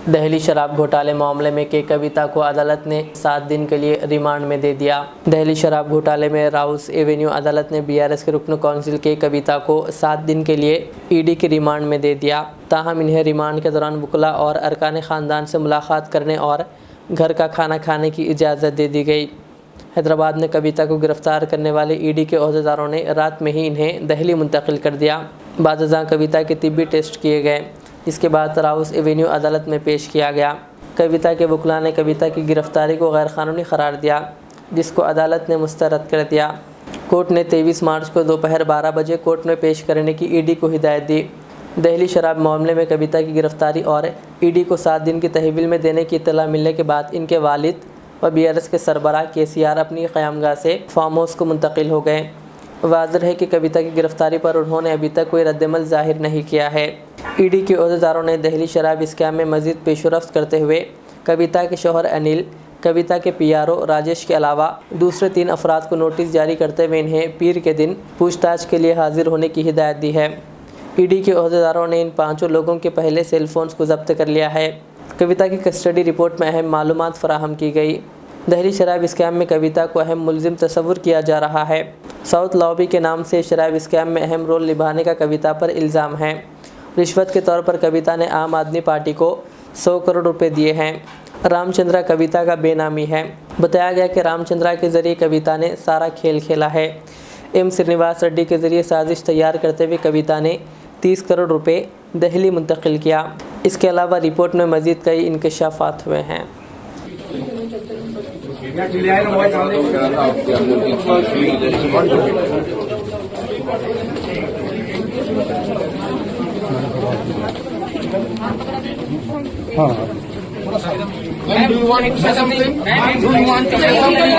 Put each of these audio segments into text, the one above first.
दहली शराब घोटाले मामले में के कविता को अदालत ने 7 दिन के लिए रिमांड में दे दिया। दहली शराब घोटाले में राउस एवेन्यू अदालत ने बीआरएस के रुकन कौंसिल के कविता को 7 दिन के लिए ईडी के रिमांड में दे दिया। ताहम इन्हें रिमांड के दौरान वकला और अरकान ख़ानदान से मुलाकात करने और घर का खाना खाने की इजाज़त दे दी गई। हैदराबाद में कविता को गिरफ्तार करने वाले ईडी के अहदेदारों ने रात में ही इन्हें दहली मुंतकिल कर दिया। बादशाह कविता के तिब्बी टेस्ट किए गए, इसके बाद राउस एवेन्यू अदालत में पेश किया गया। कविता के वकला ने कविता की गिरफ्तारी को गैर कानूनी करार दिया, जिसको अदालत ने मुस्तरद कर दिया। कोर्ट ने 23 मार्च को दोपहर 12 बजे कोर्ट में पेश करने की ईडी को हिदायत दी। दहली शराब मामले में कविता की गिरफ्तारी और ईडी को 7 दिन की तहवील में देने की इत्तला मिलने के बाद इनके वालिद व बीआरएस के सरबराह केसीआर अपनी क़यामगाह से फार्म हाउस को मुंतकिल हो गए। वाज़ेह है कि कविता की गिरफ्तारी पर उन्होंने अभी तक कोई रद्दमल ज़ाहिर नहीं किया है। ईडी के अहदेदारों ने दहली शराब स्कैम में मज़ीद पेशरफ्त करते हुए कविता के शौहर अनिल, कविता के पीआरओ राजेश के अलावा दूसरे 3 अफराद को नोटिस जारी करते हुए इन्हें पीर के दिन पूछताछ के लिए हाजिर होने की हिदायत दी है। ईडी के अहदेदारों ने इन 5 लोगों के पहले सेल फ़ोन्स को जब्त कर लिया है। कविता की कस्टडी रिपोर्ट में अहम मालूमात फराहम की गई। दहली शराब स्कैम में कविता को अहम मुलजिम तस्वुर किया जा रहा है। साउथ लॉबी के नाम से शराब स्कैम में अहम रोल निभाने का कविता पर इल्ज़ाम है। रिश्वत के तौर पर कविता ने आम आदमी पार्टी को 100 करोड़ रुपए दिए हैं। रामचंद्रा कविता का बेनामी है। बताया गया कि रामचंद्रा के ज़रिए कविता ने सारा खेल खेला है। एम श्रीनिवास रेड्डी के ज़रिए साजिश तैयार करते हुए कविता ने 30 करोड़ रुपए दहली मुंतकिल किया। इसके अलावा रिपोर्ट में मज़ीद कई इंकशाफात हुए हैं। Do you want to say something? Do you want to say something?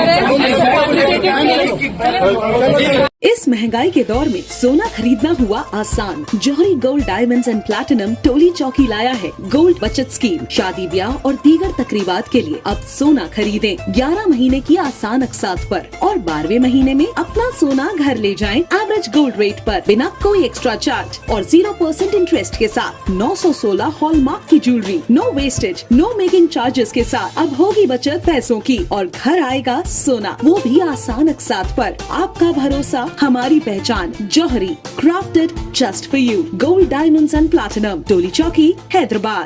इस महंगाई के दौर में सोना खरीदना हुआ आसान। जौहरी gold diamonds and platinum Toli चौकी लाया है गोल्ड बचत स्कीम। शादी ब्याह और दीगर तकरीबात के लिए अब सोना खरीदें 11 महीने की आसान अकसात पर और 12वें महीने में अपना सोना घर ले जाएं एवरेज गोल्ड रेट पर बिना कोई एक्स्ट्रा चार्ज और 0% इंटरेस्ट के साथ 916 हॉलमार्क की jewellery, no wastage, no making charges के साथ। अब होगी बचत पैसों की और घर आएगा सोना, वो भी आसान अकसात पर। आपका भरोसा हमारी पहचान। Jauhari, crafted just for you. Gold diamonds and platinum, Toli Chowki, Hyderabad.